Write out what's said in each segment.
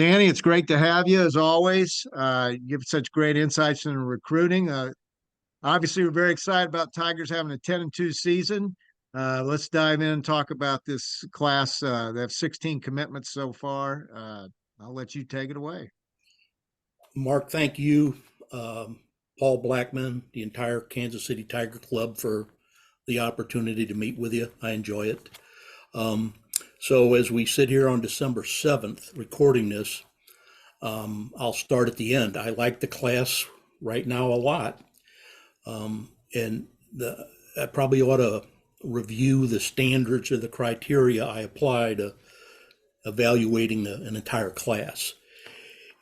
Danny, it's great to have you as always. You give such great insights into recruiting. Obviously, we're very excited about Tigers having a 10-2 season. Let's dive in and talk about this class. They have 16 commitments so far. I'll let you take it away. Mark, thank you, Paul Blackman, the entire Kansas City Tiger Club for the opportunity to meet with you. I enjoy it. So as we sit here on December 7th recording this, I'll start at the end. I like the class right now a lot. And I probably ought to review the standards or the criteria I apply to evaluating an entire class.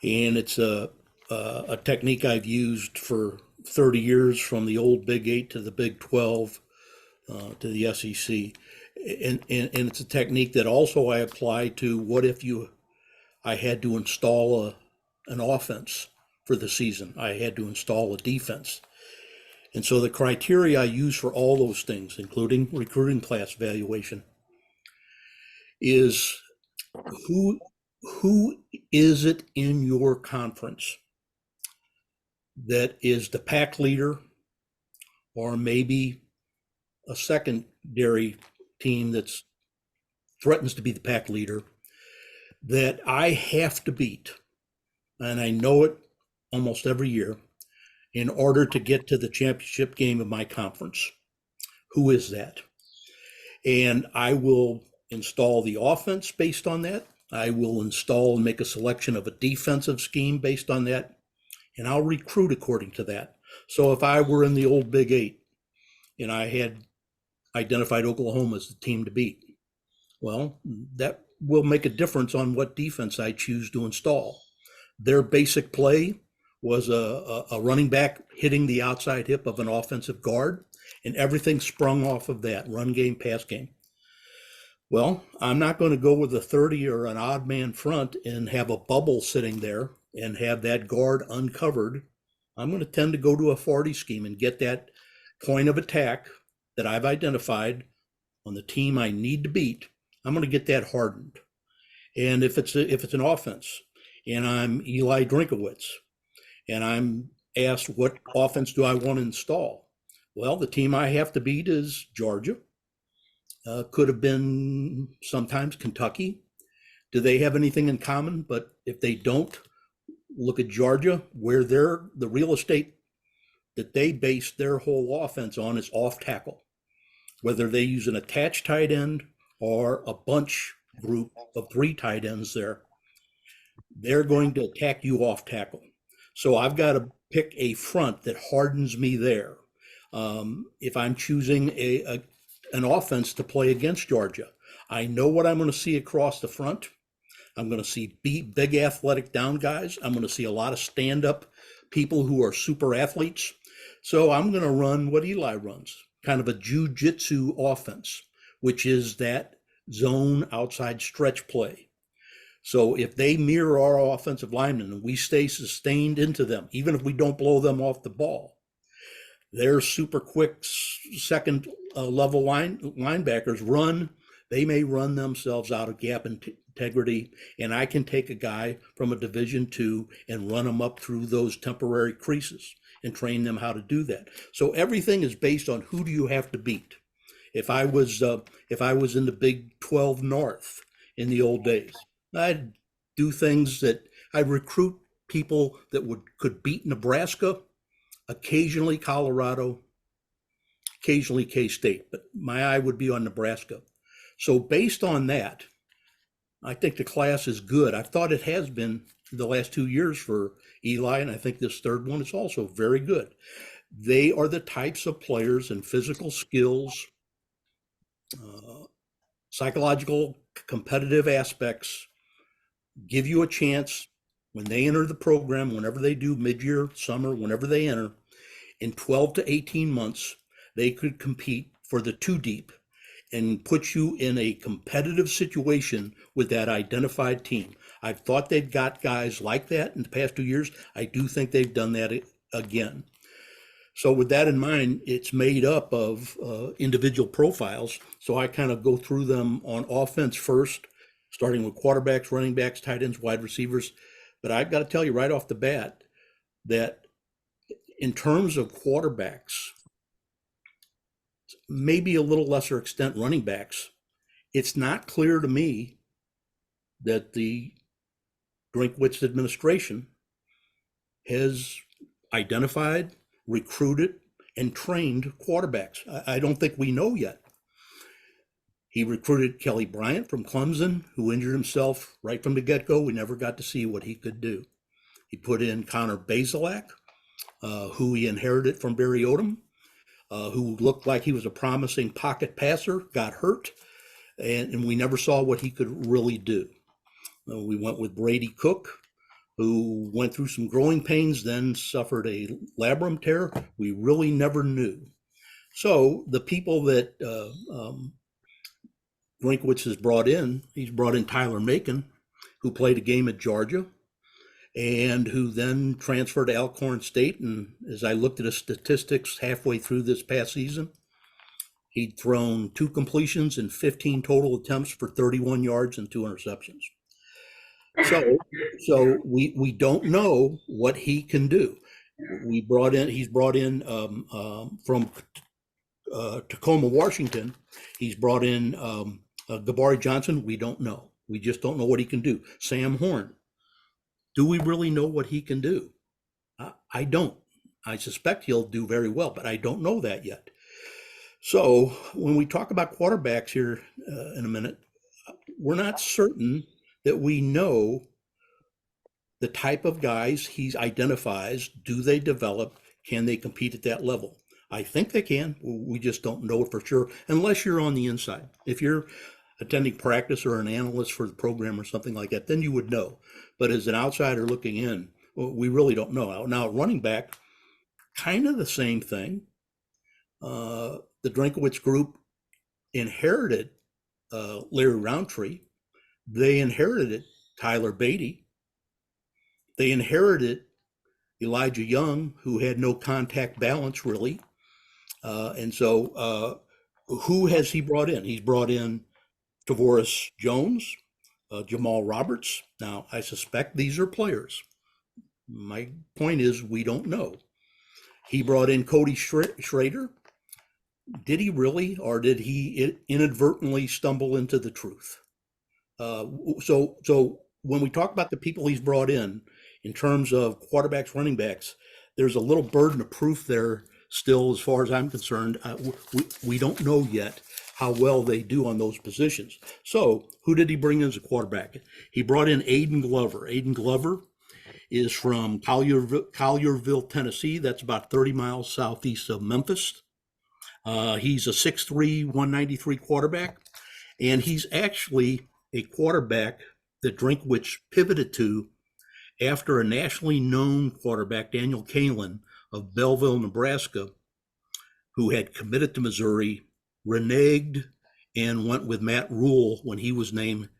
And it's a technique I've used for 30 years, from the old Big 8 to the Big 12 to the SEC. And it's a technique that also I apply to what if I had to install an offense for the season. I had to install a defense. And so the criteria I use for all those things, including recruiting class evaluation, is who is it in your conference that is the pack leader, or maybe a secondary team that threatens to be the pack leader, that I have to beat, and I know it almost every year, in order to get to the championship game of my conference. Who is that? And I will install the offense based on that. I will install and make a selection of a defensive scheme based on that, and I'll recruit according to that. So if I were in the old Big 8 and I had identified Oklahoma as the team to beat, well, that will make a difference on what defense I choose to install. Their basic play was a running back hitting the outside hip of an offensive guard, and everything sprung off of that: run game, pass game. Well, I'm not going to go with a 30 or an odd man front and have a bubble sitting there and have that guard uncovered. I'm going to tend to go to a 40 scheme and get that point of attack that I've identified on the team I need to beat. I'm going to get that hardened. And if it's an offense and I'm Eli Drinkowitz and I'm asked what offense do I want to install, well, the team I have to beat is Georgia. Could have been sometimes Kentucky. Do they have anything in common? But if they don't, look at Georgia, where the real estate that they base their whole offense on is off tackle. Whether they use an attached tight end or a bunch group of 3 tight ends there, they're going to attack you off tackle. So I've got to pick a front that hardens me there. If I'm choosing an offense to play against Georgia, I know what I'm going to see across the front. I'm going to see big athletic down guys. I'm going to see a lot of stand-up people who are super athletes. So I'm going to run what Eli runs, kind of a jiu-jitsu offense, which is that zone outside stretch play. So if they mirror our offensive linemen and we stay sustained into them, even if we don't blow them off the ball, their super quick second level linebackers they may run themselves out of gap integrity, and I can take a guy from a Division II and run them up through those temporary creases and train them how to do that. So everything is based on who do you have to beat. If I was in the Big 12 North in the old days, I'd do things that I'd recruit people that could beat Nebraska, occasionally Colorado, occasionally K-State, but my eye would be on Nebraska. So based on that, I think the class is good. I've thought it has been the last 2 years for Eli, and I think this third one is also very good. They are the types of players and physical skills, psychological, competitive aspects give you a chance when they enter the program, whenever they do, mid-year, summer, whenever they enter, in 12 to 18 months, they could compete for the 2 deep and put you in a competitive situation with that identified team. I've thought they've got guys like that in the past 2 years. I do think they've done that again. So with that in mind, it's made up of individual profiles. So I kind of go through them on offense first, starting with quarterbacks, running backs, tight ends, wide receivers. But I've got to tell you right off the bat that in terms of quarterbacks, maybe a little lesser extent running backs, it's not clear to me that the Drinkwitz administration has identified, recruited, and trained quarterbacks. I don't think we know yet. He recruited Kelly Bryant from Clemson, who injured himself right from the get-go. We never got to see what he could do. He put in Connor Bazelak, who he inherited from Barry Odom, who looked like he was a promising pocket passer, got hurt, and we never saw what he could really do. We went with Brady Cook, who went through some growing pains, then suffered a labrum tear. We really never knew. So the people that Drinkwitz has brought in, he's brought in Tyler Macon, who played a game at Georgia, and who then transferred to Alcorn State. And as I looked at his statistics halfway through this past season, he'd thrown 2 completions and 15 total attempts for 31 yards and 2 interceptions. So we don't know what he can do. He's brought in from Tacoma, Washington. He's brought in Gabari Johnson. We don't know. We just don't know what he can do. Sam Horn. Do we really know what he can do? I don't. I suspect he'll do very well, but I don't know that yet. So when we talk about quarterbacks here in a minute, we're not certain that we know the type of guys he identifies. Do they develop? Can they compete at that level? I think they can. We just don't know it for sure unless you're on the inside. If you're attending practice or an analyst for the program or something like that, then you would know. But as an outsider looking in, we really don't know. Now, running back, kind of the same thing. The Drinkwitz group inherited Larry Roundtree. They inherited Tyler Beatty. They inherited Elijah Young, who had no contact balance really. And so who has he brought in? He's brought in Tavoris Jones, Jamal Roberts. Now, I suspect these are players. My point is we don't know. He brought in Cody Schrader. Did he really, or did he inadvertently stumble into the truth? So when we talk about the people he's brought in terms of quarterbacks, running backs, there's a little burden of proof there still, as far as I'm concerned. We don't know yet how well they do on those positions. So who did he bring in as a quarterback? He brought in Aiden Glover. Aiden Glover is from Collierville, Tennessee. That's about 30 miles southeast of Memphis. He's a 6'3", 193 quarterback, and he's actually a quarterback that Drinkwitz pivoted to after a nationally known quarterback, Daniel Kalen of Belleville, Nebraska, who had committed to Missouri, reneged, and went with Matt Rule when he was named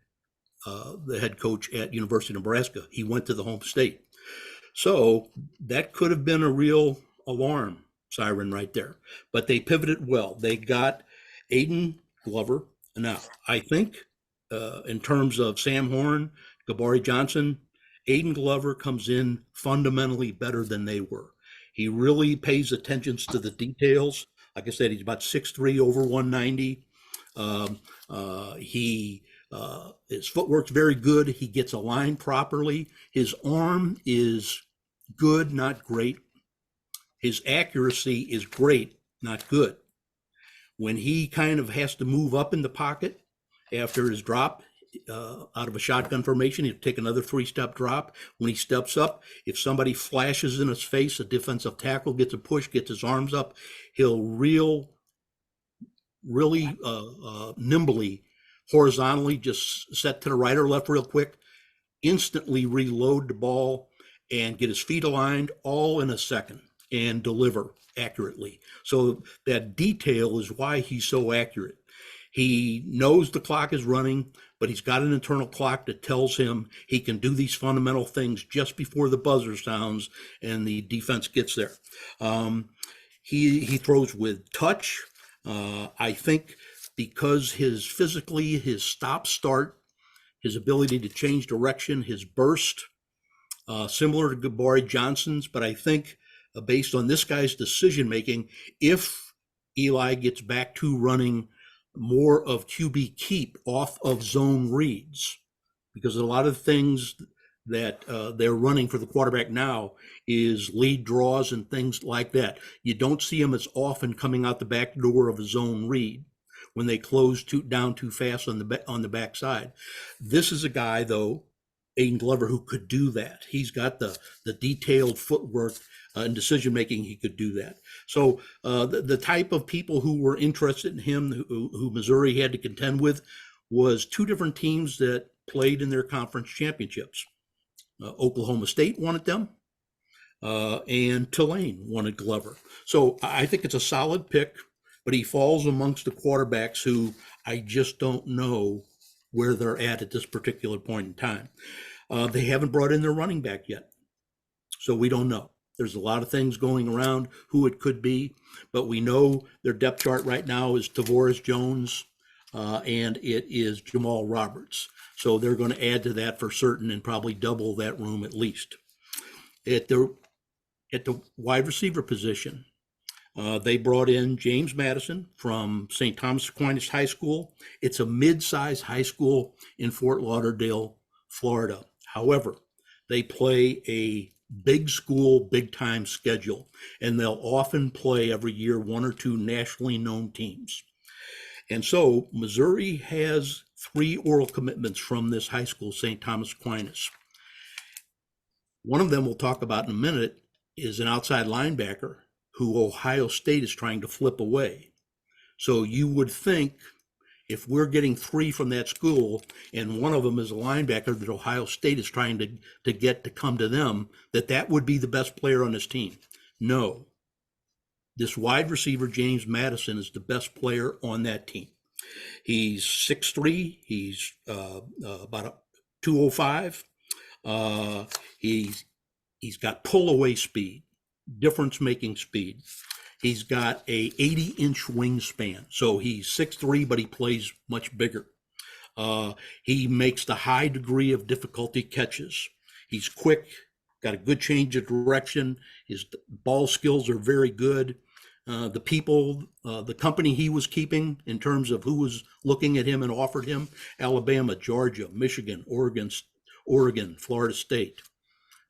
the head coach at University of Nebraska. He went to the home state. So that could have been a real alarm siren right there. But they pivoted well. They got Aiden Glover. Now, I think in terms of Sam Horn, Gabari Johnson, Aiden Glover comes in fundamentally better than they were. He really pays attention to the details. Like I said, he's about 6'3", over 190. His footwork's very good. He gets aligned properly. His arm is good, not great. His accuracy is great, not good. When he kind of has to move up in the pocket after his drop out of a shotgun formation, he'll take another 3-step drop. When he steps up, if somebody flashes in his face, a defensive tackle gets a push, gets his arms up, he'll really nimbly, horizontally, just set to the right or left real quick, instantly reload the ball and get his feet aligned all in a second and deliver accurately. So that detail is why he's so accurate. He knows the clock is running, but he's got an internal clock that tells him he can do these fundamental things just before the buzzer sounds and the defense gets there. He throws with touch. I think because his stop-start his ability to change direction, his burst, similar to Gabari Johnson's, but I think based on this guy's decision making, if Eli gets back to running more of QB keep off of zone reads, because a lot of things that they're running for the quarterback now is lead draws and things like that. You don't see him as often coming out the back door of a zone read when they close down too fast on the backside. This is a guy, though, Aiden Glover, who could do that. He's got the detailed footwork and decision making. He could do that. So the type of people who were interested in him, who Missouri had to contend with, was two different teams that played in their conference championships. Oklahoma State wanted them, and Tulane wanted Glover. So I think it's a solid pick, but he falls amongst the quarterbacks who I just don't know where they're at this particular point in time. They haven't brought in their running back yet, so we don't know. There's a lot of things going around who it could be, but we know their depth chart right now is Tavoris Jones, and it is Jamal Roberts. So they're going to add to that for certain and probably double that room at least. At the wide receiver position, they brought in James Madison from St. Thomas Aquinas High School. It's a mid-sized high school in Fort Lauderdale, Florida. However, they play a big school, big time schedule, and they'll often play every year one or two nationally known teams. And so Missouri has 3 oral commitments from this high school, St. Thomas Aquinas. One of them we'll talk about in a minute is an outside linebacker who Ohio State is trying to flip away. So you would think if we're getting 3 from that school and one of them is a linebacker that Ohio State is trying to get to come to them, that would be the best player on this team. No. This wide receiver, James Madison, is the best player on that team. He's 6'3". He's about 205. He's got pull-away speed, difference-making speed. He's got a 80-inch wingspan. So he's 6'3", but he plays much bigger. He makes the high degree of difficulty catches. He's quick, got a good change of direction. His ball skills are very good. The people, the company he was keeping in terms of who was looking at him and offered him, Alabama, Georgia, Michigan, Oregon, Florida State.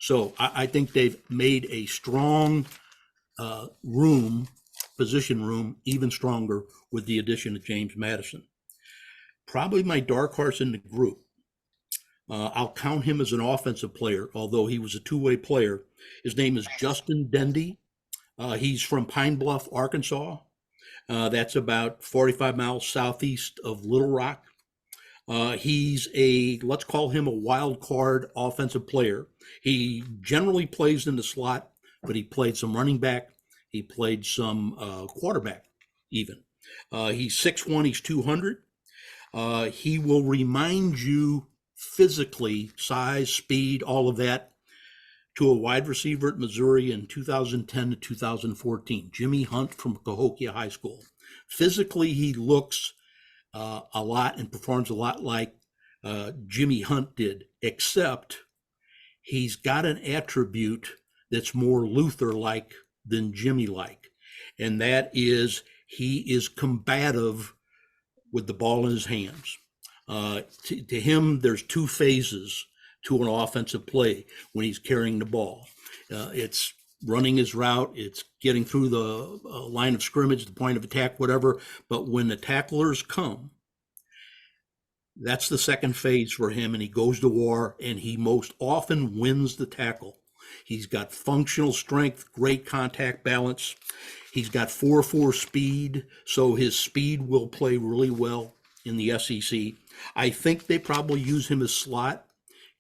So I think they've made a strong position room, even stronger with the addition of James Madison. Probably my dark horse in the group. I'll count him as an offensive player, although he was a two-way player. His name is Justin Dendy. He's from Pine Bluff, Arkansas. That's about 45 miles southeast of Little Rock. He's let's call him a wild card offensive player. He generally plays in the slot, but he played some running back. He played some quarterback even. He's 6'1", he's 200. He will remind you physically, size, speed, all of that, to a wide receiver at Missouri in 2010 to 2014, Jimmy Hunt from Cahokia High School. Physically, he looks a lot and performs a lot like Jimmy Hunt did, except he's got an attribute that's more Luther-like than Jimmy-like, and that is he is combative with the ball in his hands. To him, there's 2 phases to an offensive play when he's carrying the ball. It's running his route, it's getting through the line of scrimmage, the point of attack, whatever. But when the tacklers come, that's the second phase for him, and he goes to war, and he most often wins the tackle. He's got functional strength, great contact balance. He's got 4.4 speed, so his speed will play really well in the SEC. I think they probably use him as slot,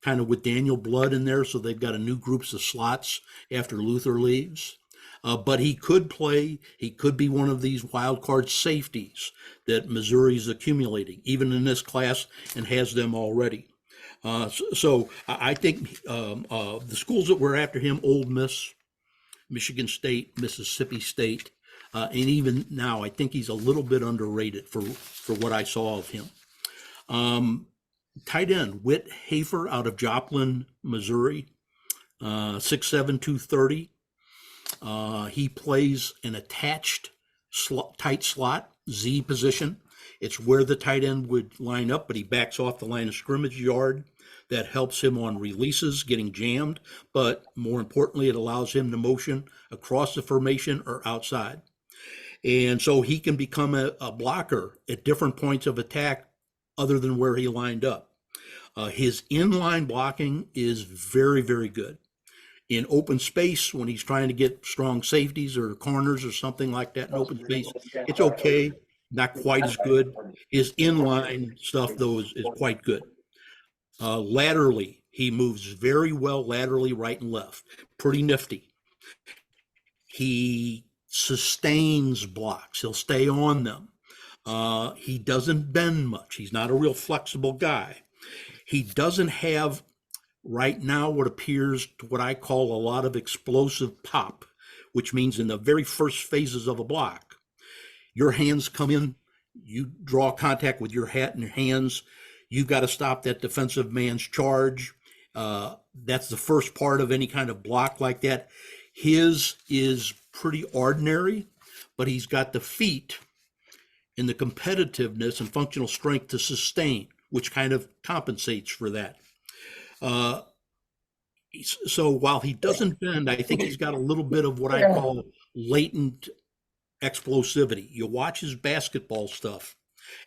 kind of with Daniel Blood in there, so they've got a new groups of slots after Luther leaves. But he could play, he could be one of these wild card safeties that Missouri's accumulating, even in this class, and has them already. So I think the schools that were after him, Ole Miss, Michigan State, Mississippi State, and even now, I think he's a little bit underrated for what I saw of him. tight end, Whit Hafer out of Joplin, Missouri, 6'7", 230. He plays an attached tight slot, Z position. It's where the tight end would line up, but he backs off the line of scrimmage yard. That helps him on releases, getting jammed, but more importantly, it allows him to motion across the formation or outside. And so he can become a blocker at different points of attack other than where he lined up. His inline blocking is very, very good. In open space, when he's trying to get strong safeties or corners or something like that in open space, it's okay, not quite as good. His inline stuff, though, is quite good. Laterally, he moves very well laterally, right and left. Pretty nifty. He sustains blocks. He'll stay on them. He doesn't bend much. He's not a real flexible guy. He doesn't have right now what appears to what I call a lot of explosive pop, which means in the very first phases of a block, your hands come in, you draw contact with your hat and your hands, you've got to stop that defensive man's charge. That's the first part of any kind of block like that. His is pretty ordinary, but he's got the feet and the competitiveness and functional strength to sustain, which kind of compensates for that. So while he doesn't bend, I think he's got a little bit of what I call latent explosivity. You watch his basketball stuff,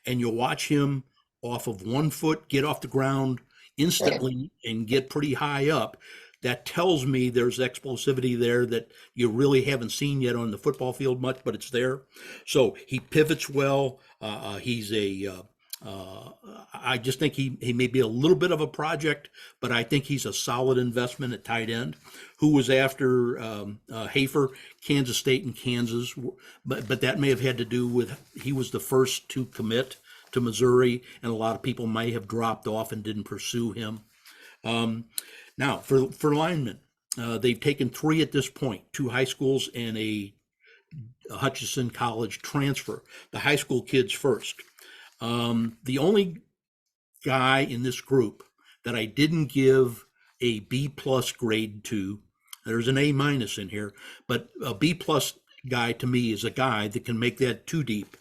and you watch him off of 1 foot, get off the ground instantly and get pretty high up. That tells me there's explosivity there that you really haven't seen yet on the football field much, but it's there. So he pivots well. I just think he may be a little bit of a project, but I think he's a solid investment at tight end. Who was after Hafer? Kansas State and Kansas, but that may have had to do with he was the first to commit to Missouri, and a lot of people may have dropped off and didn't pursue him. Now, for linemen, they've taken 3 at this point, 2 high schools and a Hutchinson College transfer. The high school kids first. The only guy in this group that I didn't give a B+ grade to, there's an A- in here, but a B+ guy to me is a guy that can make that 2 deep.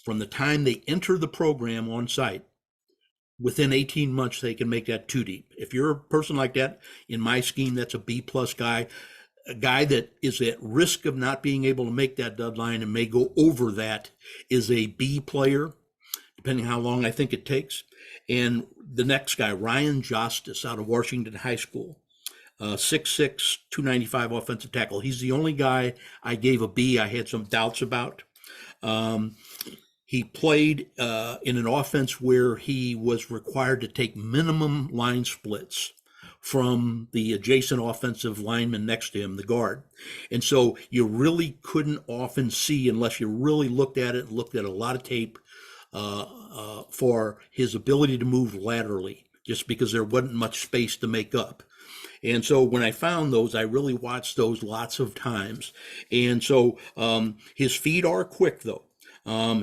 From the time they enter the program on site, within 18 months, they can make that 2 deep. If you're a person like that, in my scheme, that's a B+ guy. A guy that is at risk of not being able to make that deadline and may go over that is a B player, depending how long I think it takes. And the next guy, Ryan Justice out of Washington High School, 6'6", 295 offensive tackle. He's the only guy I gave a B I had some doubts about. He played in an offense where he was required to take minimum line splits from the adjacent offensive lineman next to him, the guard. And so you really couldn't often see, unless you really looked at it and looked at a lot of tape, for his ability to move laterally, just because there wasn't much space to make up. And so when I found those, I really watched those lots of times. And so his feet are quick, though.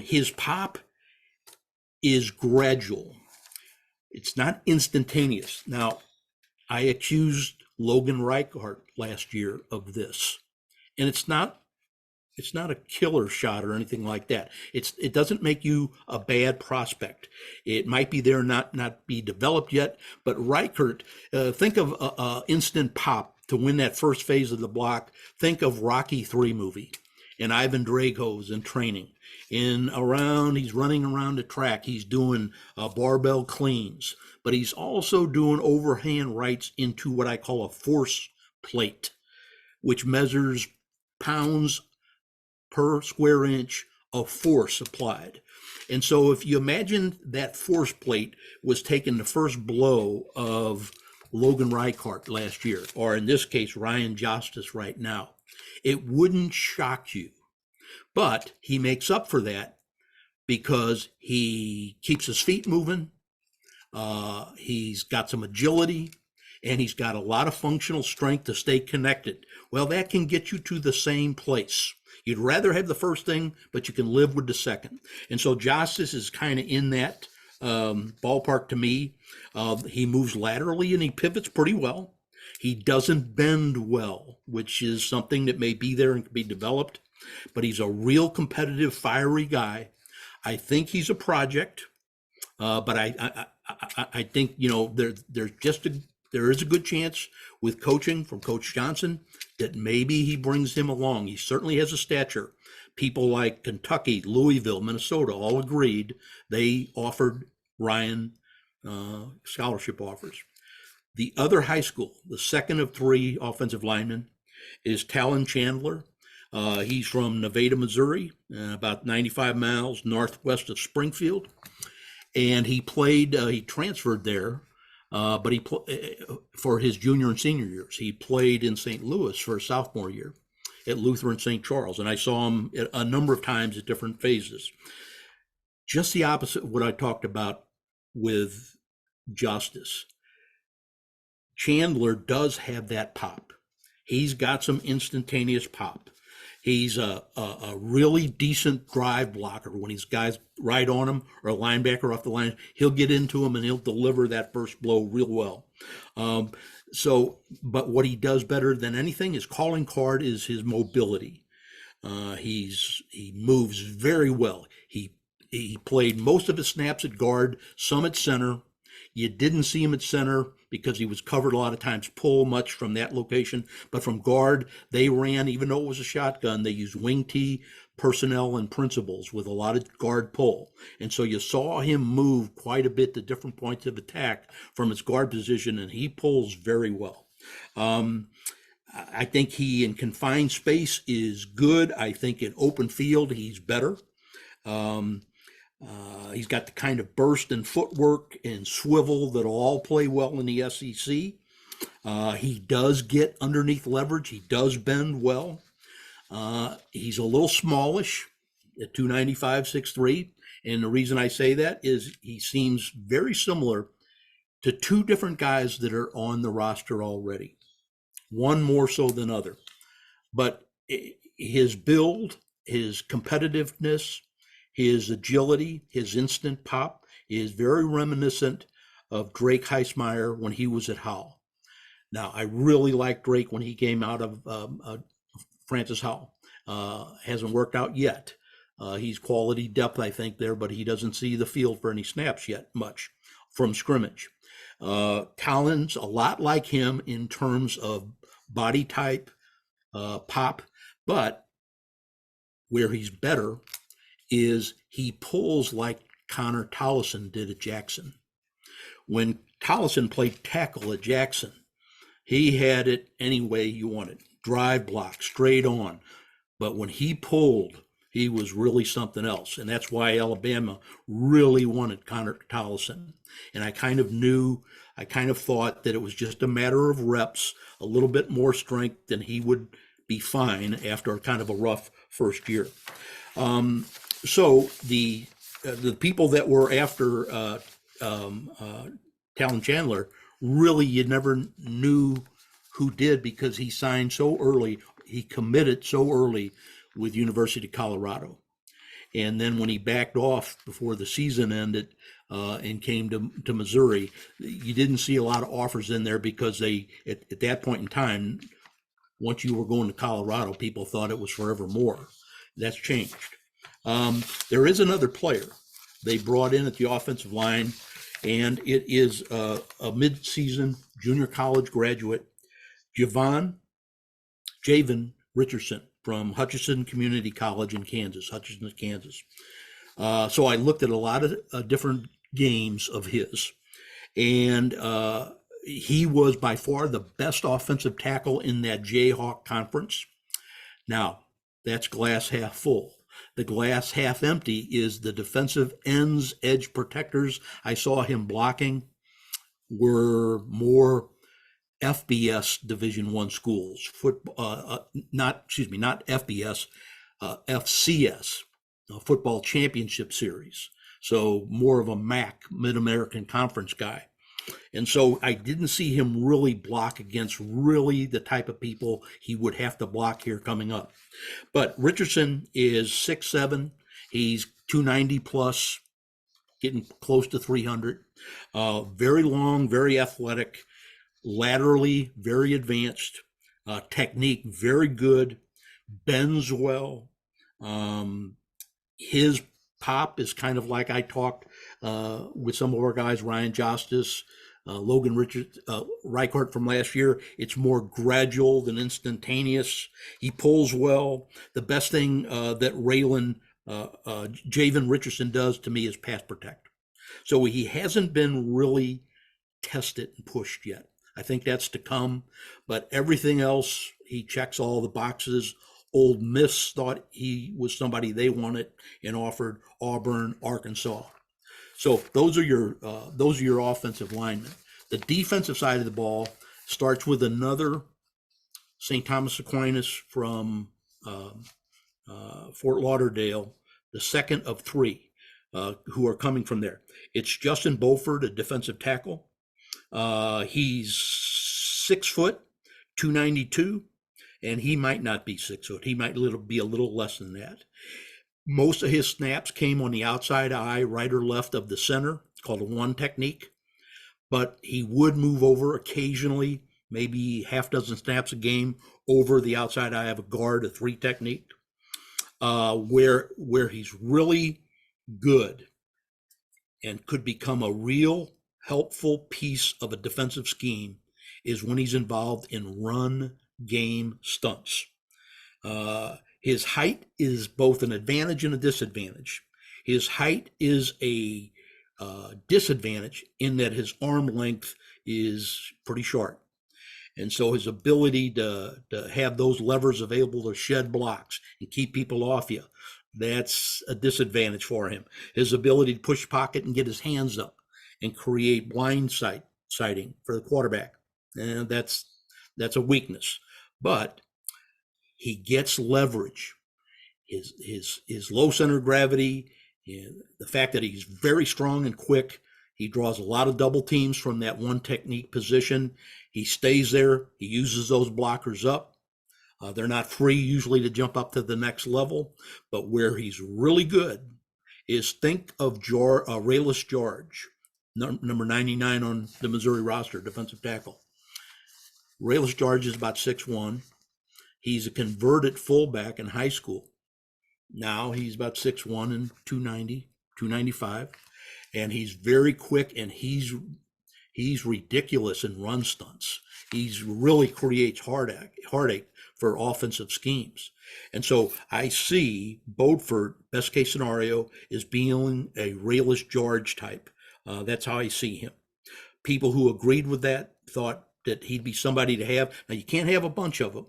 His pop is gradual. It's not instantaneous. Now, I accused Logan Reichart last year of this, and it's not a killer shot or anything like that. It doesn't make you a bad prospect. It might be there, not be developed yet, but Reichart, think of instant pop to win that first phase of the block. Think of Rocky III movie and Ivan Drago's in training. He's running around the track. He's doing barbell cleans, but he's also doing overhand rights into what I call a force plate, which measures pounds per square inch of force applied. And so if you imagine that force plate was taking the first blow of Logan Reichart last year, or in this case, Ryan Justice right now, it wouldn't shock you. But he makes up for that because he keeps his feet moving. He's got some agility, and he's got a lot of functional strength to stay connected. Well, that can get you to the same place. You'd rather have the first thing, but you can live with the second. And so Justice is kind of in that ballpark to me. He moves laterally and he pivots pretty well. He doesn't bend well, which is something that may be there and can be developed, but he's a real competitive, fiery guy. I think he's a project, but I think, you know, there is a good chance with coaching from Coach Johnson that maybe he brings him along. He certainly has a stature. People like Kentucky, Louisville, Minnesota all agreed. They offered Ryan scholarship offers. The other high school, the second of three offensive linemen, is Talon Chandler. He's from Nevada, Missouri, about 95 miles northwest of Springfield. And he transferred there, but for his junior and senior years. He played in St. Louis for a sophomore year at Lutheran St. Charles. And I saw him a number of times at different phases. Just the opposite of what I talked about with Justice. Chandler does have that pop. He's got some instantaneous pop. He's a really decent drive blocker. When he's guys right on him or a linebacker off the line, he'll get into him and he'll deliver that first blow real well. But what he does better than anything, his calling card is his mobility. He moves very well. He played most of his snaps at guard, some at center. You didn't see him at center because he was covered a lot of times, pull much from that location. But from guard, they ran, even though it was a shotgun, they used wing T personnel and principles with a lot of guard pull. And so you saw him move quite a bit to different points of attack from his guard position, and he pulls very well. I think he, in confined space, is good. I think in open field, he's better. He's got the kind of burst and footwork and swivel that'll all play well in the SEC. He does get underneath leverage. He does bend well. He's a little smallish at 295, 6'3". And the reason I say that is he seems very similar to two different guys that are on the roster already. One more so than other. But his build, his competitiveness, his agility, his instant pop is very reminiscent of Drake Heismeyer when he was at Howell. Now, I really liked Drake when he came out of Francis Howell. Hasn't worked out yet. He's quality depth, I think, there, but he doesn't see the field for any snaps yet much from scrimmage. Talon's a lot like him in terms of body type, pop, but where he's better is he pulls like Connor Tollison did at Jackson. When Tollison played tackle at Jackson, he had it any way you wanted. Drive block, straight on. But when he pulled, he was really something else. And that's why Alabama really wanted Connor Tollison. And I kind of thought that it was just a matter of reps, a little bit more strength, and he would be fine after kind of a rough first year. So the people that were after Talon Chandler, really you never knew who did because he signed so early. He committed so early with University of Colorado. And then when he backed off before the season ended and came to Missouri, you didn't see a lot of offers in there because they, at that point in time, once you were going to Colorado, people thought it was forevermore. That's changed. There is another player they brought in at the offensive line, and it is a mid-season junior college graduate, Javan Richardson from Hutchinson Community College in Kansas, Kansas. So I looked at a lot of different games of his, and he was by far the best offensive tackle in that Jayhawk conference. Now, that's glass half full. The glass half empty is the defensive ends, edge protectors I saw him blocking were more FBS Division I schools, not FBS, FCS, Football Championship Series. So more of a MAC, Mid-American Conference guy. And so I didn't see him really block against really the type of people he would have to block here coming up. But Richardson is 6'7". He's 290 plus. getting close to 300. Very long, very athletic, laterally very advanced, technique very good, bends well. His pop is kind of like I talked with some of our guys, Ryan Justice, Logan Richards, Reichert from last year. It's more gradual than instantaneous. He pulls well. The best thing that Javen Richardson does to me is pass protect. So he hasn't been really tested and pushed yet. I think that's to come, but everything else, he checks all the boxes. Ole Miss thought he was somebody they wanted and offered. Auburn, Arkansas. So those are your offensive linemen. The defensive side of the ball starts with another St. Thomas Aquinas from Fort Lauderdale, the second of three who are coming from there. It's Justin Beaufort, a defensive tackle. He's 6 foot, 292, and he might not be 6 foot. He might be a little less than that. Most of his snaps came on the outside eye, right or left of the center. It's called a one technique. But he would move over occasionally, maybe half dozen snaps a game over the outside eye of a guard, a three technique. Where he's really good and could become a real helpful piece of a defensive scheme is when he's involved in run game stunts. His height is both an advantage and a disadvantage. His height is a disadvantage in that his arm length is pretty short. And so his ability to have those levers available to shed blocks and keep people off you, that's a disadvantage for him. His ability to push pocket and get his hands up and create blind sighting for the quarterback, and that's a weakness. But he gets leverage. His low center of gravity, the fact that he's very strong and quick, he draws a lot of double teams from that one technique position. He stays there. He uses those blockers up. They're not free usually to jump up to the next level, but where he's really good is think of Rayless George, number 99 on the Missouri roster, defensive tackle. Rayless George is about 6'1". He's a converted fullback in high school. Now he's about 6'1" and 290, 295. And he's very quick, and he's ridiculous in run stunts. He really creates heartache for offensive schemes. And so I see Beaufort, best case scenario, is being a Rayless George type. That's how I see him. People who agreed with that thought that he'd be somebody to have. Now, you can't have a bunch of them.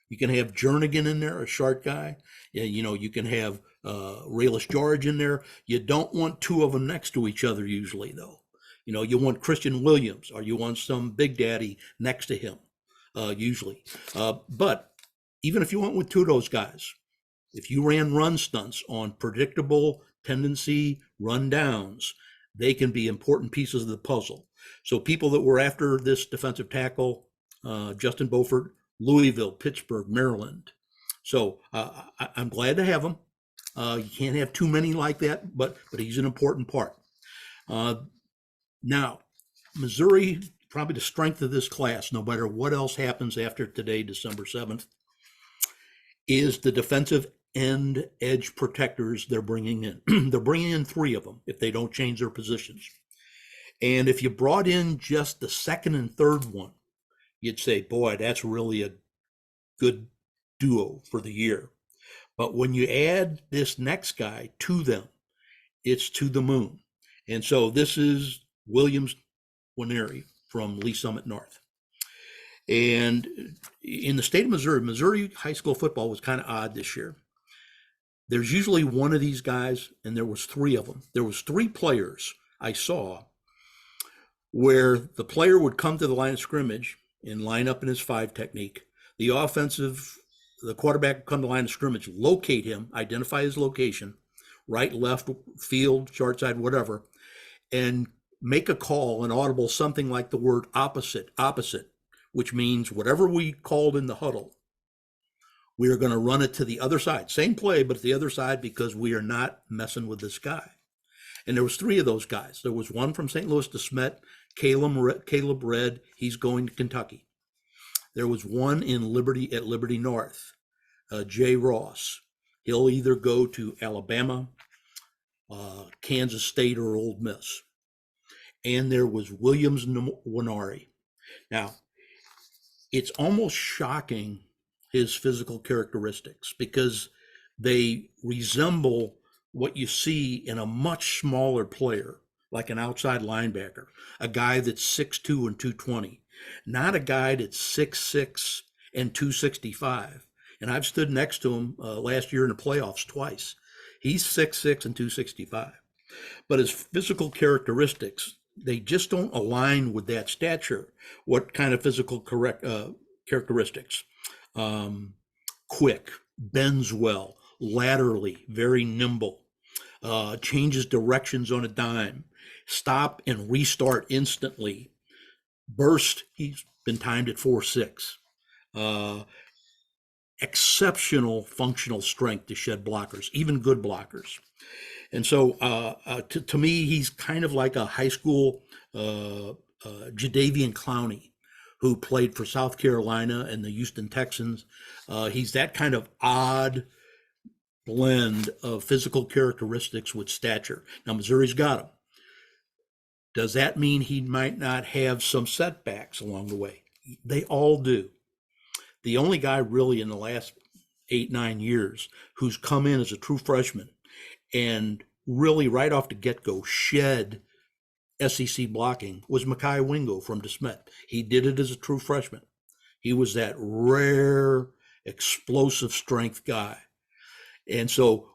You can have Jernigan in there, a short guy. You can have Rayless George in there. You don't want two of them next to each other usually, though. You want Christian Williams, or you want some big daddy next to him, usually. But even if you went with two of those guys, if you ran run stunts on predictable tendency run downs, they can be important pieces of the puzzle. So people that were after this defensive tackle, Justin Beaufort, Louisville, Pittsburgh, Maryland. So I'm glad to have him. You can't have too many like that, but he's an important part. Now, Missouri, probably the strength of this class, no matter what else happens after today, December 7th, is the defensive end edge protectors they're bringing in. They're bringing in 3 of them if they don't change their positions. And if you brought in just the second and third one, you'd say, boy, that's really a good duo for the year. But when you add this next guy to them, it's to the moon. And so this is Williams Winery from Lee Summit North. And in the state of Missouri high school football was kind of odd this year. There's usually one of these guys, and there was 3 of them. There was 3 players I saw where the player would come to the line of scrimmage and line up in his 5 technique. The quarterback would come to the line of scrimmage, locate him, identify his location, right, left, field, short side, whatever, and make a call, an audible, something like the word opposite, which means whatever we called in the huddle, we are going to run it to the other side. Same play, but the other side, because we are not messing with this guy. And there was three of those guys. There was one from St. Louis de Smet, Caleb Red. He's going to Kentucky. There was one in Liberty North, Jay Ross. He'll either go to Alabama, Kansas State, or Ole Miss. And there was Williams Winari. Now, it's almost shocking, his physical characteristics, because they resemble what you see in a much smaller player, like an outside linebacker, a guy that's 6'2" and 220, not a guy that's 6'6" and 265. And I've stood next to him last year in the playoffs twice. He's 6'6" and 265. But his physical characteristics, they just don't align with that stature. What kind of physical characteristics? Quick, bends well, laterally, very nimble, changes directions on a dime, stop and restart instantly, burst, he's been timed at 4.6. Exceptional functional strength to shed blockers, even good blockers. And so to me, he's kind of like a high school Jadeveon Clowney, who played for South Carolina and the Houston Texans. He's that kind of odd blend of physical characteristics with stature. Now, Missouri's got him. Does that mean he might not have some setbacks along the way? They all do. The only guy really in the last 8-9 years who's come in as a true freshman and really right off the get-go shed SEC blocking was Mekhi Wingo from DeSmet. He did it as a true freshman. He was that rare, explosive strength guy. And so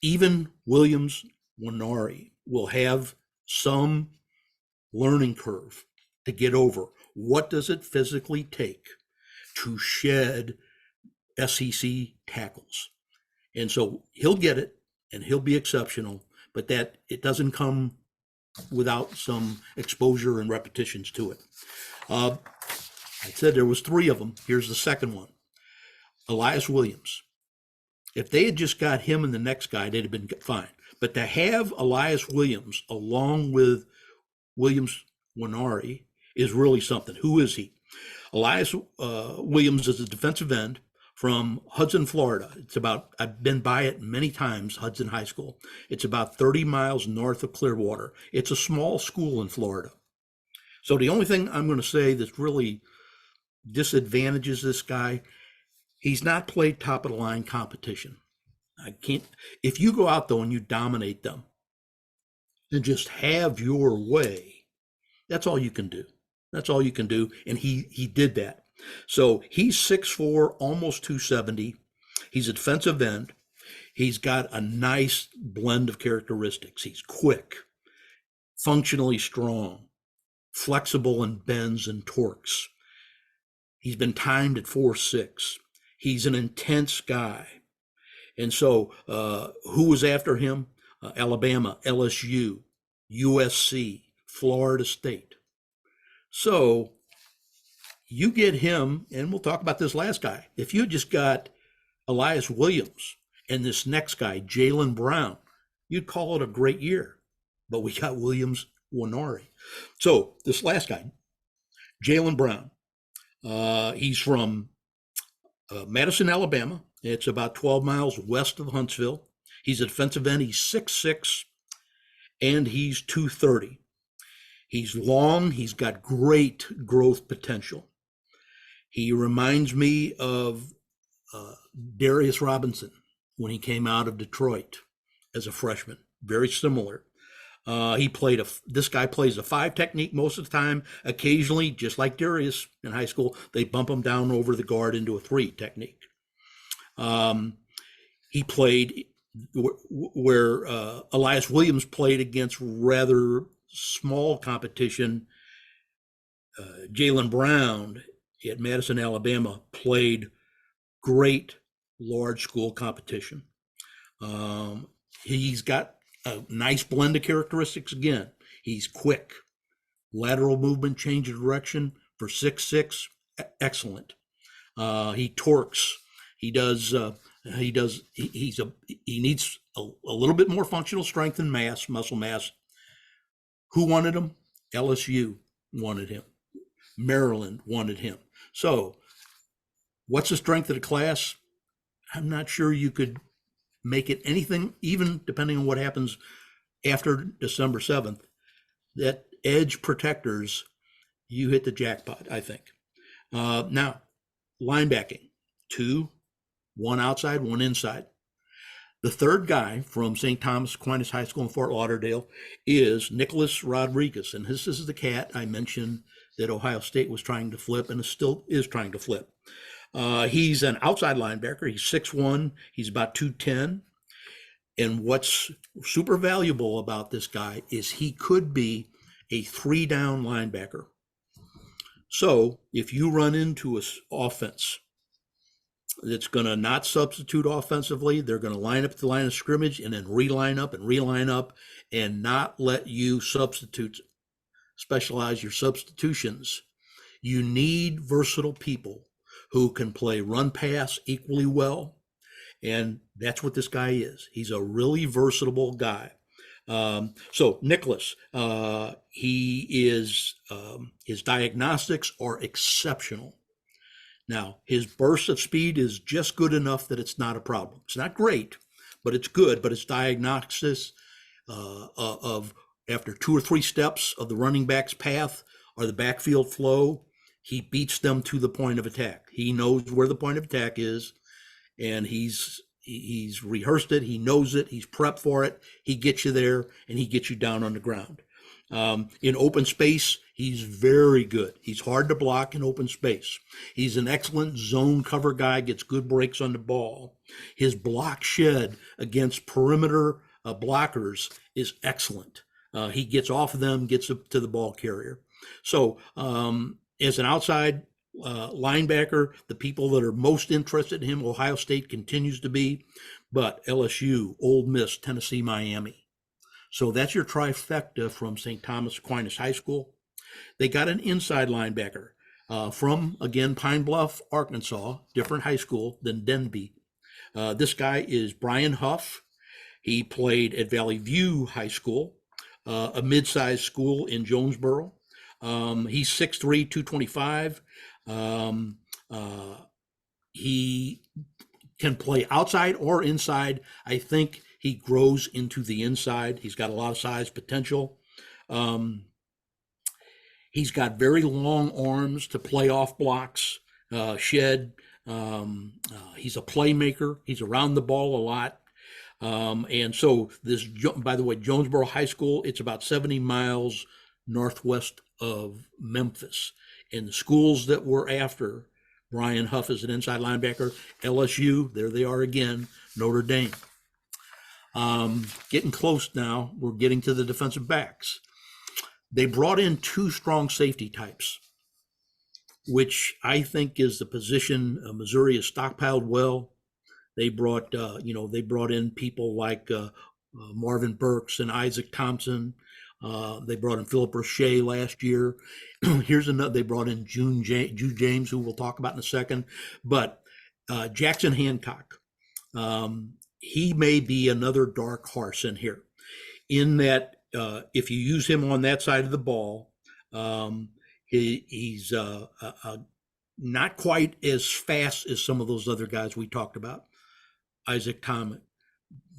even Williams Winari will have some learning curve to get over. What does it physically take to shed SEC tackles? And so he'll get it and he'll be exceptional, but that it doesn't come without some exposure and repetitions to it. I said there was three of them. Here's the second one. Elias Williams. If they had just got him and the next guy, they'd have been fine. But to have Elias Williams along with Williams Winari is really something. Who is he? Elias Williams is a defensive end from Hudson, Florida. It's about, I've been by it many times, Hudson High School. It's about 30 miles north of Clearwater. It's a small school in Florida. So the only thing I'm going to say that really disadvantages this guy, he's not played top of the line competition. If you go out though and you dominate them and just have your way, that's all you can do. That's all you can do. And he did that. So he's 6'4", almost 270. He's a defensive end. He's got a nice blend of characteristics. He's quick, functionally strong, flexible in bends and torques. He's been timed at 4.6. He's an intense guy. And so who was after him? Alabama, LSU, USC, Florida State. So you get him, and we'll talk about this last guy. If you just got Elias Williams and this next guy, Jalen Brown, you'd call it a great year. But we got Williams Winari. So this last guy, Jalen Brown, he's from Madison, Alabama. It's about 12 miles west of Huntsville. He's a defensive end. He's 6'6", and he's 230. He's long. He's got great growth potential. He reminds me of Darius Robinson when he came out of Detroit as a freshman. Very similar. This guy plays a 5 technique most of the time. Occasionally, just like Darius in high school, they bump him down over the guard into a 3 technique. He played where Elias Williams played against rather small competition. Jalen Brown at Madison, Alabama played great large school competition. He's got a nice blend of characteristics again. He's quick, lateral movement, change of direction for 6'6", excellent. He torques. He needs a little bit more functional strength and mass, muscle mass. Who wanted him? LSU wanted him. Maryland wanted him. So what's the strength of the class? I'm not sure you could make it anything, even depending on what happens after December 7th. That edge protectors, you hit the jackpot, I think. Now, linebacking, 2, 1 outside, 1 inside. The third guy from St. Thomas Aquinas High School in Fort Lauderdale is Nicholas Rodriguez. And this is the cat I mentioned that Ohio State was trying to flip and still is trying to flip. He's an outside linebacker. He's 6'1". He's about 210. And what's super valuable about this guy is he could be a 3-down linebacker. So if you run into an offense that's going to not substitute offensively, they're going to line up at the line of scrimmage and then reline up and not let you specialize your substitutions. You need versatile people who can play run pass equally well. And that's what this guy is. He's a really versatile guy. So Nicholas, his diagnostics are exceptional. Now, his burst of speed is just good enough that it's not a problem. It's not great, but it's good. But his diagnosis of after 2 or 3 steps of the running back's path or the backfield flow, he beats them to the point of attack. He knows where the point of attack is, and he's rehearsed it. He knows it. He's prepped for it. He gets you there, and he gets you down on the ground. In open space, he's very good. He's hard to block in open space. He's an excellent zone cover guy, gets good breaks on the ball. His block shed against perimeter blockers is excellent. He gets off of them, gets up to the ball carrier. So as an outside linebacker, the people that are most interested in him, Ohio State continues to be, but LSU, Ole Miss, Tennessee, Miami. So that's your trifecta from St. Thomas Aquinas High School. They got an inside linebacker from, again, Pine Bluff, Arkansas, different high school than Denby. This guy is Brian Huff. He played at Valley View High School, a mid-sized school in Jonesboro. He's 6'3", 225. He can play outside or inside. I think he grows into the inside. He's got a lot of size potential. He's got very long arms to play off blocks, shed. He's a playmaker. He's around the ball a lot. And so this, by the way, Jonesboro High School, it's about 70 miles northwest of Memphis. And the schools that were after Brian Huff as an inside linebacker, LSU, there they are again, Notre Dame. Getting close now. We're getting to the defensive backs. They brought in 2 strong safety types, which I think is the position Missouri has stockpiled well. They brought, in people like Marvin Burks and Isaac Thompson. They brought in Philip Roche last year. Here's another. They brought in Jude James, who we'll talk about in a second. But Jackson Hancock, he may be another dark horse in here, in that if you use him on that side of the ball, he's not quite as fast as some of those other guys we talked about. Isaac Thomas,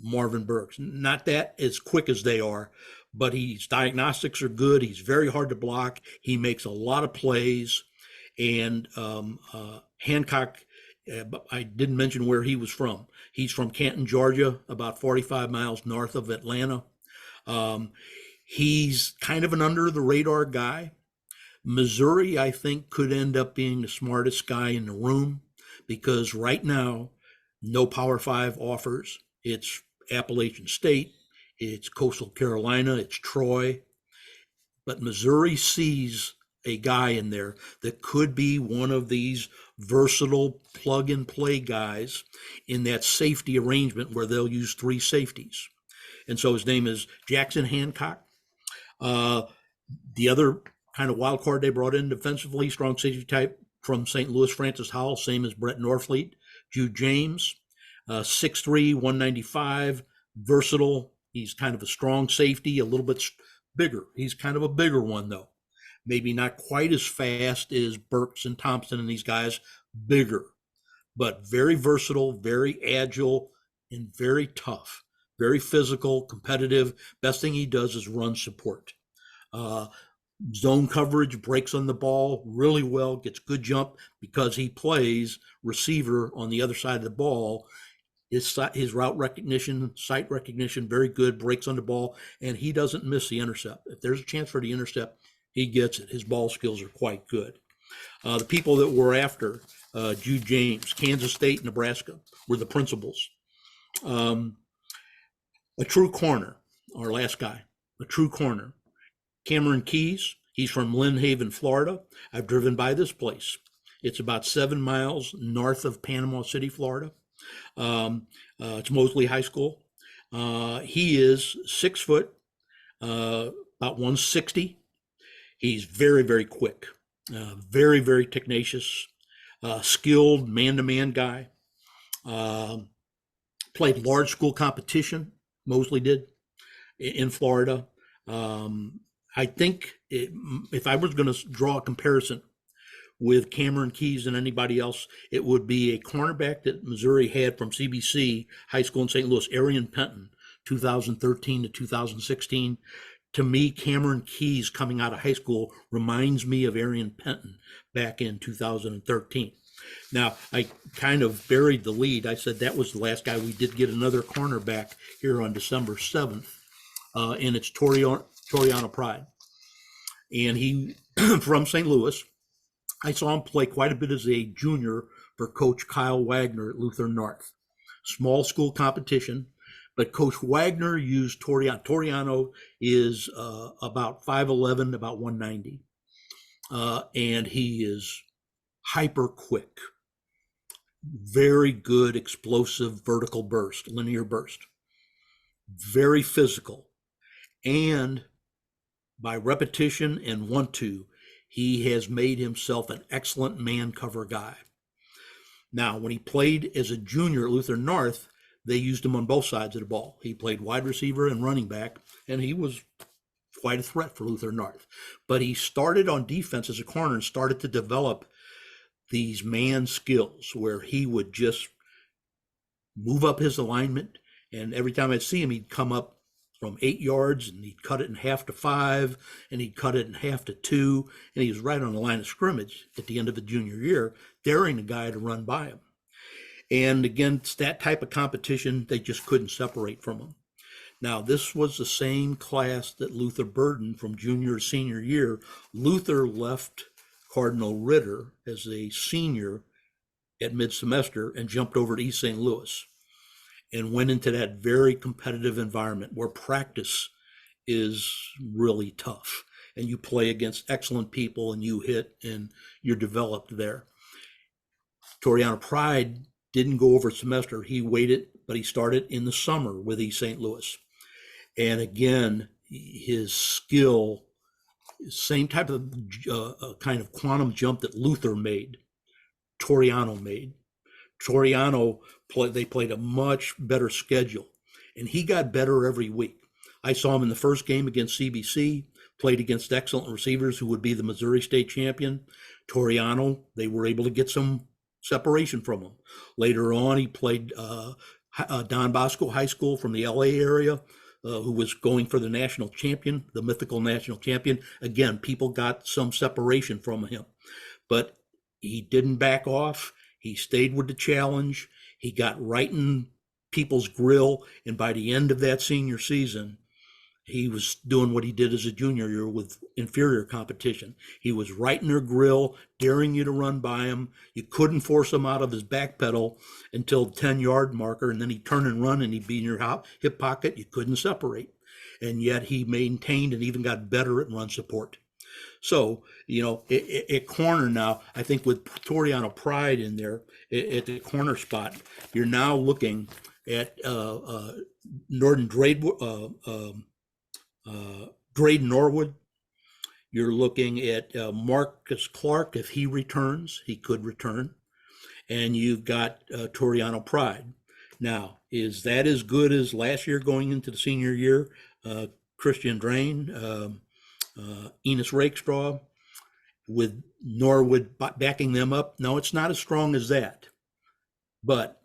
Marvin Burks, not that as quick as they are, but his diagnostics are good. He's very hard to block. He makes a lot of plays. And Hancock, I didn't mention where he was from. He's from Canton, Georgia, about 45 miles north of Atlanta. He's kind of an under the radar guy. Missouri, I think, could end up being the smartest guy in the room, because right now, no Power 5 offers. It's Appalachian State, it's Coastal Carolina, it's Troy. But Missouri sees a guy in there that could be one of these versatile plug-and-play guys in that safety arrangement where they'll use 3 safeties. And so his name is Jackson Hancock. The other kind of wild card they brought in defensively, strong safety type from St. Louis, Francis Howell, same as Brett Norfleet. Jude James, 6'3", 195, versatile. He's kind of a strong safety, a little bit bigger. He's kind of a bigger one, though. Maybe not quite as fast as Burks and Thompson and these guys, bigger, but very versatile, very agile, and very tough, very physical, competitive. Best thing he does is run support. Zone coverage, breaks on the ball really well, gets good jump because he plays receiver on the other side of the ball. His route recognition, sight recognition, very good, breaks on the ball, and he doesn't miss the intercept. If there's a chance for the intercept, he gets it. His ball skills are quite good. The people that were after Jude James, Kansas State, Nebraska, were the principals. A true corner, our last guy, a true corner. Cameron Keys, he's from Lynn Haven, Florida. I've driven by this place. It's about 7 miles north of Panama City, Florida. It's Mosley High School. He is 6 foot, about 160. He's very, very quick, very, very tenacious, skilled man-to-man guy. Played large school competition, Mosley did, in Florida. I think if I was going to draw a comparison with Cameron Keys and anybody else, it would be a cornerback that Missouri had from CBC High School in St. Louis, Arian Penton, 2013 to 2016. To me, Cameron Keys coming out of high school reminds me of Arian Penton back in 2013. Now, I kind of buried the lead. I said that was the last guy. We did get another cornerback here on December 7th, and it's Toriano Pride. And he, from St. Louis, I saw him play quite a bit as a junior for Coach Kyle Wagner at Luther North. Small school competition, but Coach Wagner used Toriano. Toriano is about 5'11", about 190. And he is hyper quick. Very good explosive vertical burst, linear burst. Very physical. And by repetition and want-to, he has made himself an excellent man cover guy. Now, when he played as a junior at Luther North, they used him on both sides of the ball. He played wide receiver and running back, and he was quite a threat for Luther North. But he started on defense as a corner and started to develop these man skills where he would just move up his alignment. And every time I'd see him, he'd come up from 8 yards and he'd cut it in half to 5, and he'd cut it in half to 2. And he was right on the line of scrimmage at the end of the junior year, daring the guy to run by him. And against that type of competition, they just couldn't separate from him. Now, this was the same class that Luther burdened from junior to senior year. Luther left Cardinal Ritter as a senior at mid-semester and jumped over to East St. Louis and went into that very competitive environment where practice is really tough and you play against excellent people and you hit and you're developed there. Toriano Pride didn't go over a semester. He waited, but he started in the summer with East St. Louis. And again, his skill, same type of kind of quantum jump that Luther made, Toriano made. Toriano, they played a much better schedule, and he got better every week. I saw him in the first game against CBC, played against excellent receivers who would be the Missouri State champion. Toriano, they were able to get some separation from him. Later on, he played Don Bosco High School from the LA area, who was going for the national champion, the mythical national champion. Again, people got some separation from him, but he didn't back off. He stayed with the challenge. He got right in people's grill, and by the end of that senior season, he was doing what he did as a junior year with inferior competition. He was right in their grill, daring you to run by him. You couldn't force him out of his back pedal until the 10-yard marker, and then he'd turn and run, and he'd be in your hip pocket. You couldn't separate. And yet he maintained and even got better at run support. So, at corner now, I think with Toriano Pride in there at the corner spot, you're now looking at Norton Drayden Norwood. You're looking at Marcus Clark. If he returns, he could return. And you've got Toriano Pride. Now, Is that as good as last year going into the senior year? Christian Drain, Enos Rakestraw, with Norwood backing them up. No, it's not as strong as that. But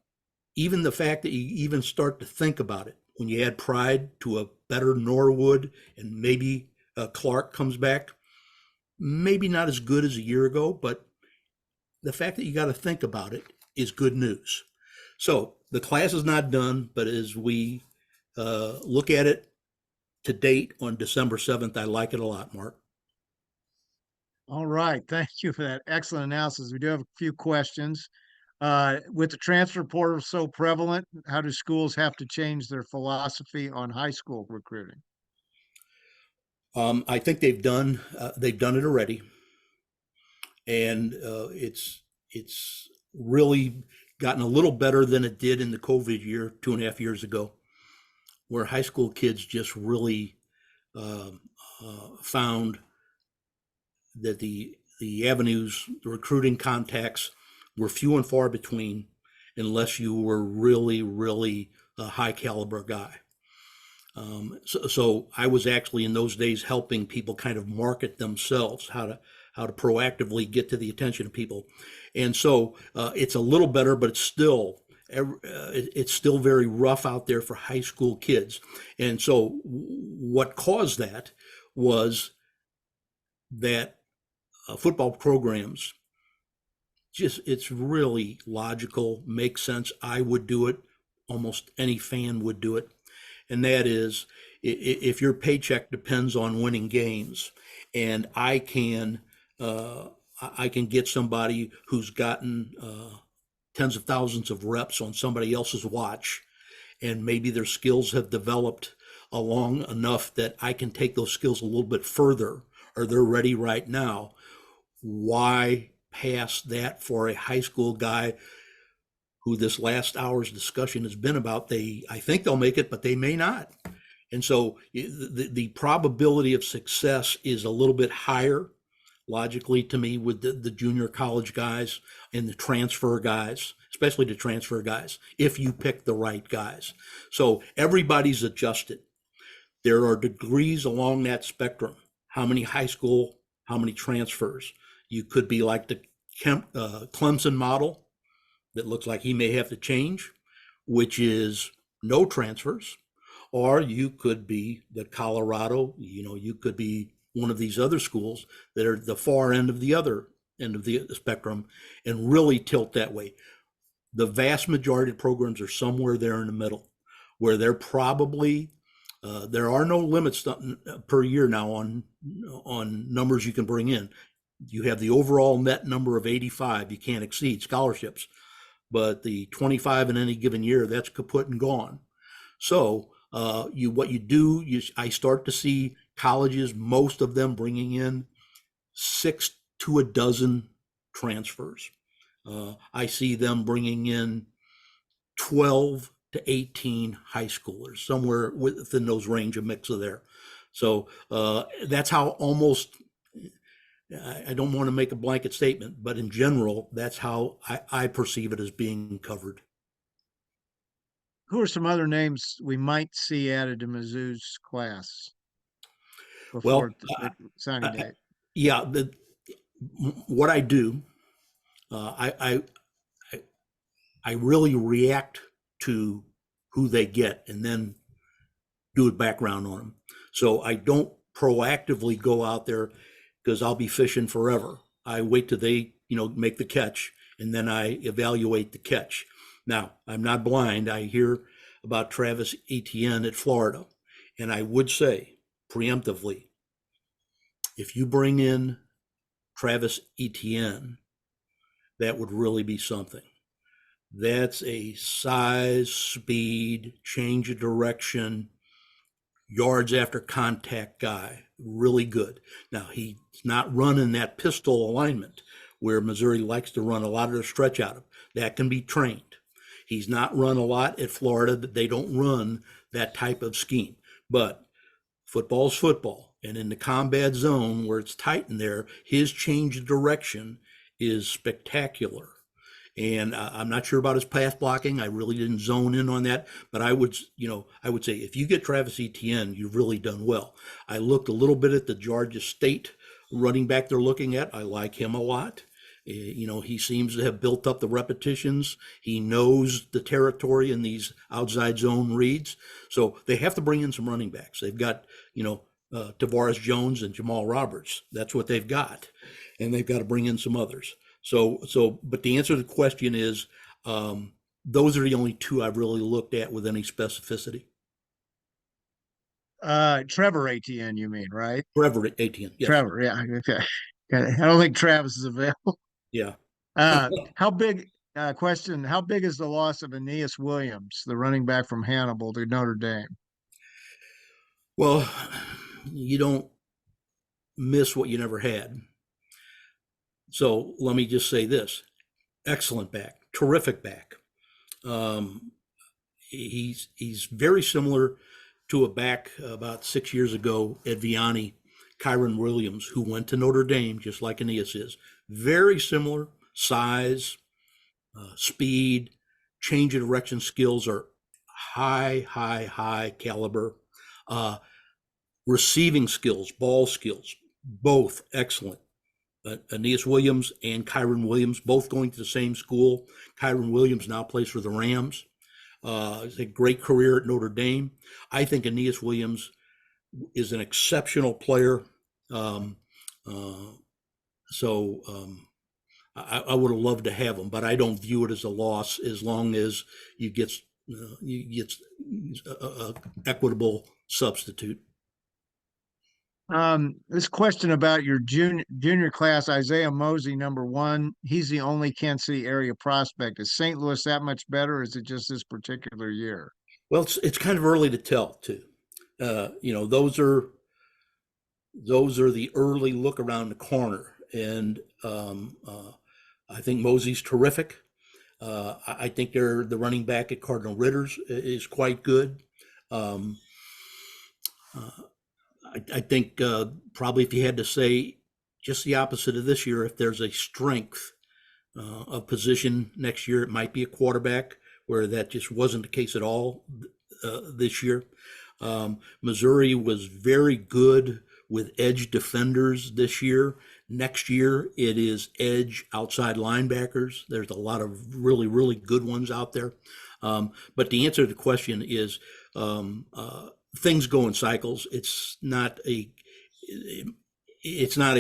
even the fact that you even start to think about it, when you add Pride to a better Norwood and maybe Clark comes back, maybe not as good as a year ago, but the fact that you got to think about it is good news. So the class is not done, but as we look at it to date on December 7th, I like it a lot, Mark. All right. Thank you for that excellent analysis. We do have a few questions. With the transfer portal so prevalent, how do schools have to change their philosophy on high school recruiting? I think they've done it already, and it's really gotten a little better than it did in the COVID year 2.5 years ago, where high school kids just really found that the avenues, the recruiting contacts were few and far between, unless you were really a high caliber guy. So I was actually in those days helping people kind of market themselves, how to proactively get to the attention of people, and so it's a little better, but it's still very rough out there for high school kids. And so what caused that was that football programs, just, it's really logical, makes sense. I would do it. Almost any fan would do it. And that is, if your paycheck depends on winning games, and I can get somebody who's gotten tens of thousands of reps on somebody else's watch, and maybe their skills have developed along enough that I can take those skills a little bit further, or they're ready right now, why pass that for a high school guy who this last hour's discussion has been about? I think they'll make it, but they may not. And so the probability of success is a little bit higher, logically, to me, with the junior college guys and the transfer guys, especially the transfer guys, if you pick the right guys. So everybody's adjusted. There are degrees along that spectrum. How many high school, how many transfers? You could be like the Clemson model that looks like he may have to change, which is no transfers. Or you could be the Colorado, you could be one of these other schools that are the far end of the other end of the spectrum and really tilt that way. The vast majority of programs are somewhere there in the middle, where they're probably, there are no limits per year now on numbers you can bring in. You have the overall net number of 85 you can't exceed scholarships, but the 25 in any given year, that's kaput and gone. So I start to see colleges, most of them bringing in 6 to a dozen transfers. I see them bringing in 12 to 18 high schoolers, somewhere within those range of mix of there. So that's how almost, I don't want to make a blanket statement, but in general, that's how I perceive it as being covered. Who are some other names we might see added to Mizzou's class before the signing date? Yeah, what I do, I really react to who they get and then do a background on them. So I don't proactively go out there, because I'll be fishing forever. I wait till they, make the catch, and then I evaluate the catch. Now, I'm not blind. I hear about Travis Etienne at Florida, and I would say preemptively, if you bring in Travis Etienne, that would really be something. That's a size, speed, change of direction, yards after contact guy, really good. Now, he's not running that pistol alignment where Missouri likes to run a lot of their stretch out of. That can be trained. He's not run a lot at Florida. They don't run that type of scheme. But football's football. And in the combat zone where it's tight in there, his change of direction is spectacular. And I'm not sure about his pass blocking. I really didn't zone in on that, but I would say if you get Travis Etienne, you've really done well. I looked a little bit at the Georgia State running back they're looking at. I like him a lot. He seems to have built up the repetitions. He knows the territory in these outside zone reads. So they have to bring in some running backs. They've got, Tavares Jones and Jamal Roberts. That's what they've got. And they've got to bring in some others. But the answer to the question is, those are the only two I've really looked at with any specificity. Trevor Etienne, you mean, right? Trevor Etienne, yes. Trevor, yeah. Okay. I don't think Travis is available. Yeah. How big, question, how big is the loss of Aeneas Williams, the running back from Hannibal to Notre Dame? Well, you don't miss what you never had. So let me just say this: excellent back, terrific back. He's very similar to a back about 6 years ago at Vianney, Kyron Williams, who went to Notre Dame just like Aeneas is. Very similar size, speed, change of direction skills are high caliber. Receiving skills, ball skills, both excellent. Aeneas Williams and Kyron Williams, both going to the same school. Kyron Williams now plays for the Rams. He's a great career at Notre Dame. I think Aeneas Williams is an exceptional player. I would have loved to have him, but I don't view it as a loss as long as you get a equitable substitute. This question about your junior class, Isaiah Mosey, number 1, he's the only Kansas City area prospect. Is St. Louis that much better, or is it just this particular year? Well, it's kind of early to tell too. Those are the early look around the corner, and I think Mosey's terrific. I think the running back at Cardinal Ritters is quite good. I think probably if you had to say just the opposite of this year, if there's a strength of position next year, it might be a quarterback, where that just wasn't the case at all this year. Missouri was very good with edge defenders this year. Next year, it is edge outside linebackers. There's a lot of really, really good ones out there. But the answer to the question is, things go in cycles. It's not a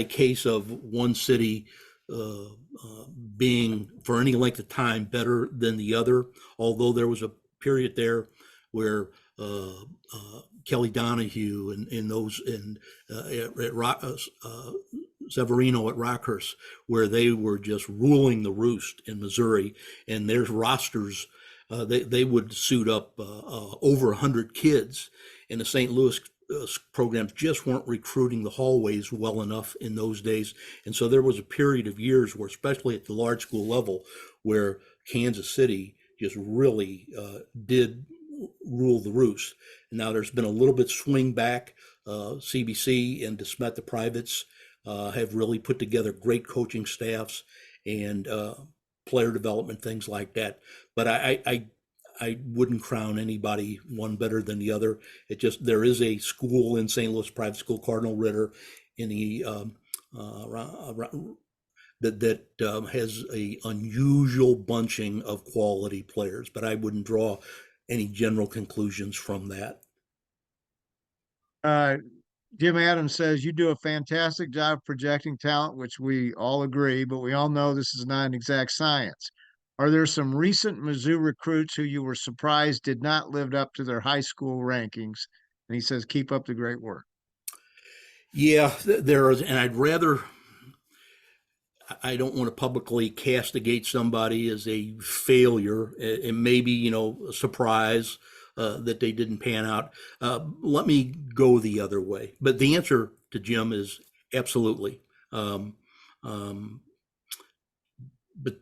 case of one city being for any length of time better than the other. Although there was a period there where Kelly Donahue and those Severino at Rockhurst, where they were just ruling the roost in Missouri, and their rosters, they would suit up over 100 kids. And the St. Louis programs just weren't recruiting the hallways well enough in those days. And so there was a period of years where, especially at the large school level, where Kansas City just really did rule the roost. And now there's been a little bit swing back. CBC and DeSmet, the privates, have really put together great coaching staffs and player development, things like that. But I wouldn't crown anybody one better than the other. It just, there is a school in St. Louis, private school, Cardinal Ritter, in the that has a unusual bunching of quality players. But I wouldn't draw any general conclusions from that. Jim Adams says you do a fantastic job projecting talent, which we all agree, but we all know this is not an exact science. Are there some recent Mizzou recruits who you were surprised did not live up to their high school rankings? And he says, keep up the great work. Yeah, there is, and I don't want to publicly castigate somebody as a failure, and maybe, a surprise that they didn't pan out. Let me go the other way. But the answer to Jim is absolutely. But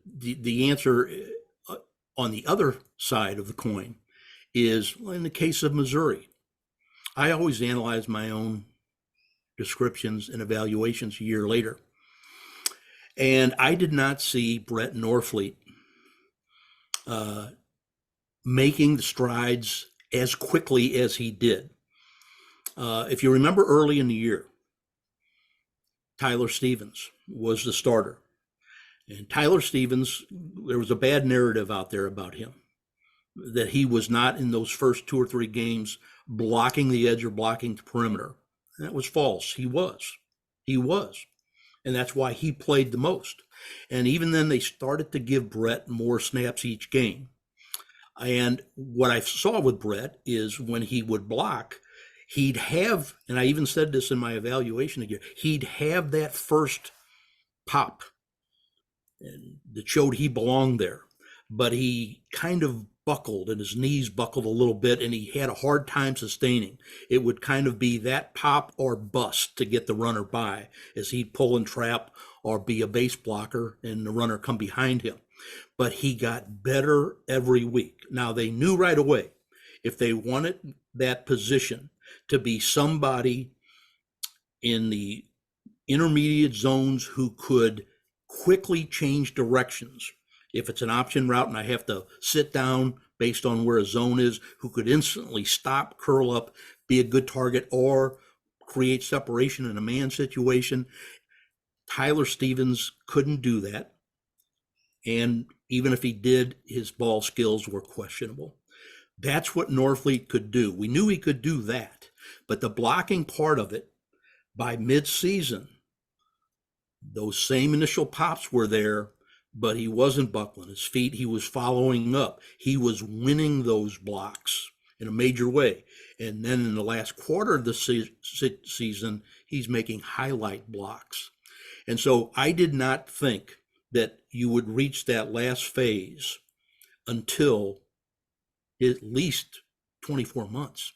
the answer on the other side of the coin is, well, in the case of Missouri, I always analyze my own descriptions and evaluations a year later. And I did not see Brett Norfleet uh, making the strides as quickly as he did. If you remember early in the year, Tyler Stevens was the starter. And Tyler Stevens, there was a bad narrative out there about him, that he was not in those first 2 or 3 games blocking the edge or blocking the perimeter. That was false. He was. He was. And that's why he played the most. And even then, they started to give Brett more snaps each game. And what I saw with Brett is when he would block, he'd have, and I even said this in my evaluation again, he'd have that first pop and that showed he belonged there. But he kind of buckled and his knees buckled a little bit and he had a hard time sustaining. It would kind of be that pop or bust to get the runner by as he'd pull and trap or be a base blocker and the runner come behind him. But he got better every week. Now they knew right away if they wanted that position to be somebody in the intermediate zones who could quickly change directions. If it's an option route and I have to sit down based on where a zone is, who could instantly stop, curl up, be a good target, or create separation in a man situation. Tyler Stevens couldn't do that. And even if he did, his ball skills were questionable. That's what Norfleet could do. We knew he could do that. But the blocking part of it, by mid-season, those same initial pops were there, but he wasn't buckling his feet. He was following up. He was winning those blocks in a major way. And then in the last quarter of the season, he's making highlight blocks. And so I did not think that you would reach that last phase until at least 24 months.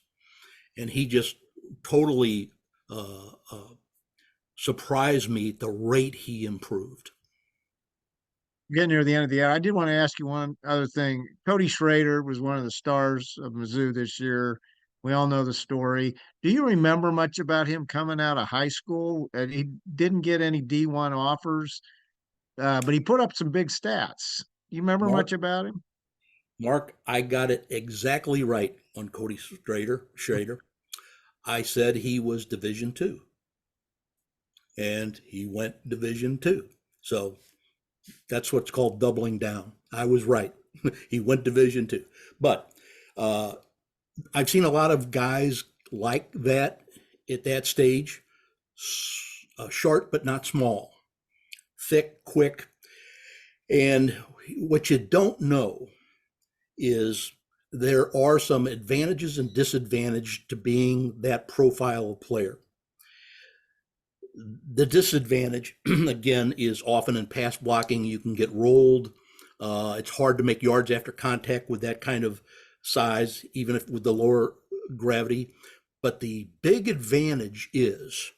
And he just totally surprised me at the rate he improved. Getting near the end of the year, I did want to ask you one other thing. Cody Schrader was one of the stars of Mizzou this year. We all know the story. Do you remember much about him coming out of high school? He didn't get any D1 offers, but he put up some big stats. You remember much about him? Mark, I got it exactly right on Cody Schrader. I said he was Division II, and he went Division II. So that's what's called doubling down. I was right. He went Division II. But I've seen a lot of guys like that at that stage, short but not small, thick, quick. And what you don't know is there are some advantages and disadvantages to being that profile of player. The disadvantage, again, is often in pass blocking. You can get rolled. It's hard to make yards after contact with that kind of size, even if with the lower gravity. But the big advantage is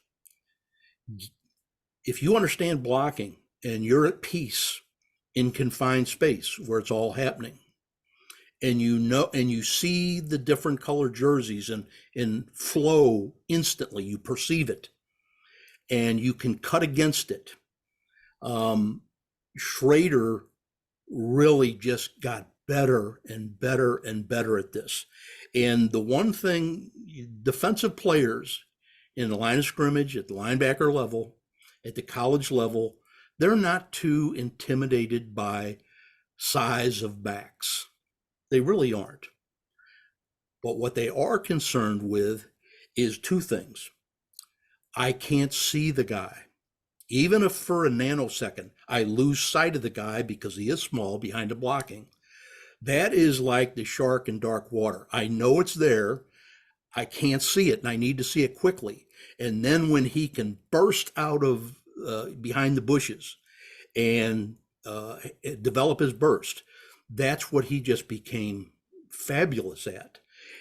if you understand blocking and you're at peace in confined space where it's all happening, and you know, and you see the different color jerseys and flow instantly, you perceive it, and you can cut against it. Schrader really just got better and better and better at this. And the one thing, defensive players in the line of scrimmage, at the linebacker level, at the college level, they're not too intimidated by size of backs. They really aren't. But what they are concerned with is two things. I can't see the guy. Even if for a nanosecond I lose sight of the guy because he is small behind the blocking, that is like the shark in dark water. I know it's there. I can't see it, and I need to see it quickly. And then when he can burst out of behind the bushes and develop his burst, that's what he just became fabulous at.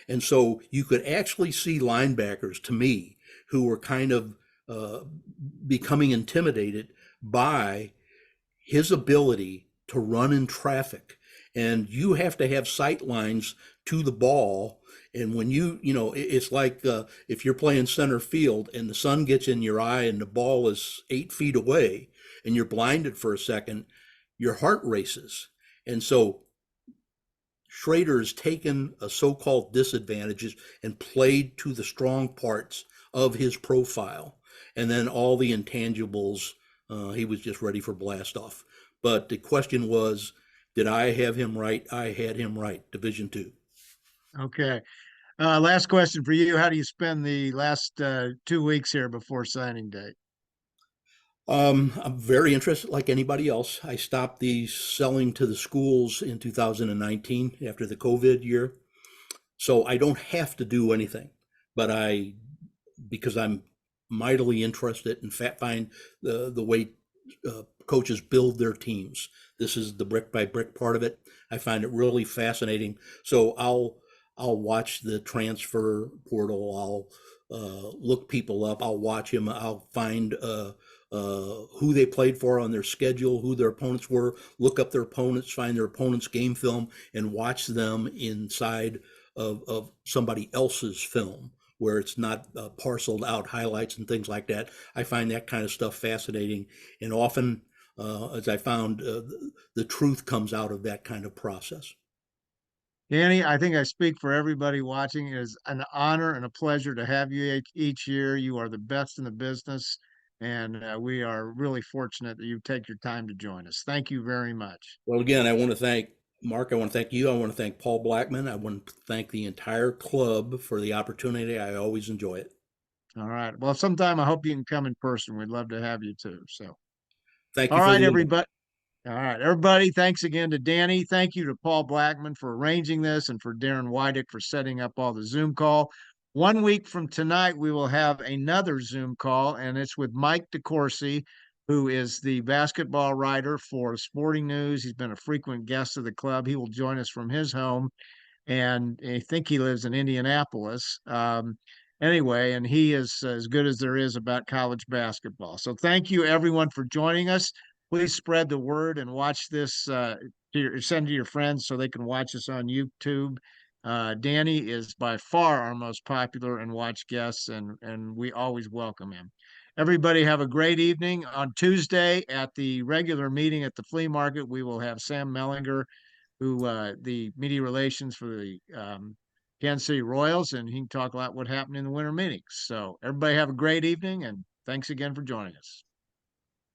And so you could actually see linebackers, to me, who were kind of becoming intimidated by his ability to run in traffic. And you have to have sight lines to the ball. And when it's like if you're playing center field and the sun gets in your eye and the ball is 8 feet away and you're blinded for a second, your heart races. And so Schrader's taken a so-called disadvantages and played to the strong parts of his profile, and then all the intangibles, he was just ready for blast off. But the question was, did I have him right? I had him right. Division two. Okay. Last question for you. How do you spend the last 2 weeks here before signing day? I'm very interested, like anybody else. I stopped the selling to the schools in 2019 after the COVID year. So I don't have to do anything, but because I'm mightily interested in find the way coaches build their teams. This is the brick by brick part of it. I find it really fascinating. So I'll watch the transfer portal. I'll look people up. I'll watch them. I'll find who they played for on their schedule, who their opponents were. Look up their opponents, find their opponents' game film, and watch them inside of somebody else's film where it's not parceled out highlights and things like that. I find that kind of stuff fascinating, and often, as I found, the truth comes out of that kind of process. Danny, I think I speak for everybody watching. It is an honor and a pleasure to have you each year. You are the best in the business, and we are really fortunate that you take your time to join us. Thank you very much. Well, again, I want to thank Mark. I want to thank you. I want to thank Paul Blackman. I want to thank the entire club for the opportunity. I always enjoy it. All right. Well, sometime I hope you can come in person. We'd love to have you too. So, Thank all you for right, the invite. everybody. All right, everybody. Thanks again to Danny. Thank you to Paul Blackman for arranging this and for Darren Wydick for setting up all the Zoom call. 1 week from tonight, we will have another Zoom call, and it's with Mike Decourcy, who is the basketball writer for Sporting News. He's been a frequent guest of the club. He will join us from his home, and I think he lives in Indianapolis. Anyway, and he is as good as there is about college basketball. So thank you, everyone, for joining us. Please spread the word and watch this. Send to your friends so they can watch us on YouTube. Danny is by far our most popular and watched guest, and we always welcome him. Everybody have a great evening. On Tuesday at the regular meeting at the flea market, we will have Sam Mellinger, who the media relations for the Kansas City Royals, and he can talk about what happened in the winter meetings. So everybody have a great evening, and thanks again for joining us.